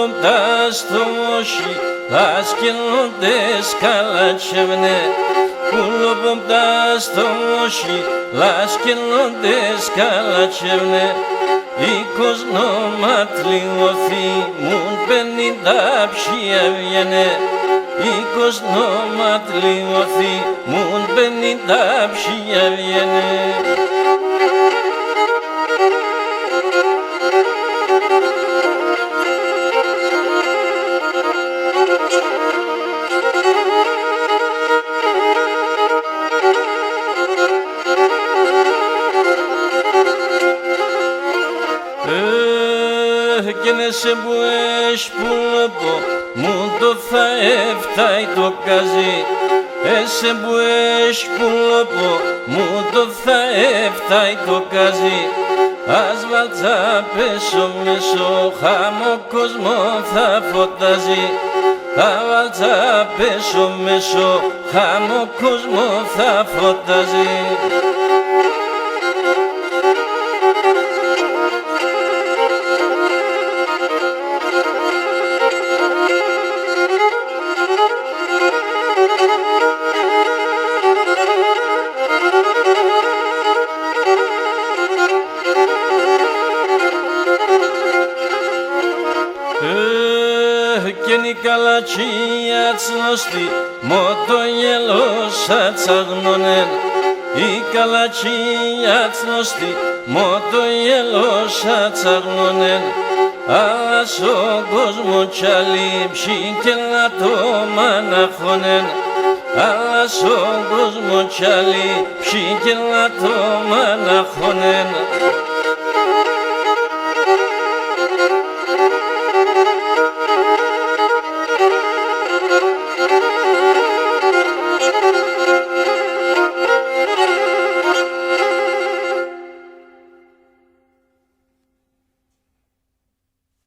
Πουλοποντάς το μόσι, ασκελούνται σκαλατσεύνε. Πουλοποντάς το μόσι, ασκελούνται σκαλατσεύνε. Οίκος νοματλιωθεί, μουν 50 ψία βγαίνε. Οίκος νοματλιωθεί, μουν 50 ψία βγαίνε. Και σε μπουές πουλοπο, μου το θα έφταει το καζί. Σε μπουές πουλοπο, μου το θα έφταει το καζί. Ας βαλτσα πέσω μέσω, χάμω κόσμο θα φωτάζει. Θα βαλτσα πέσω μέσω, χάμω κόσμο θα φωτάζει. Και η καλατσία τσνωστή, μο το γελώσα τσαγνώνεν. Η καλατσία τσνωστή, μο το γελώσα τσαγνώνεν. Αλλά στον κόσμο τσαλίψει και να το μαναχώνεν. Αλλά στον κόσμο τσαλίψει και να το μαναχώνεν.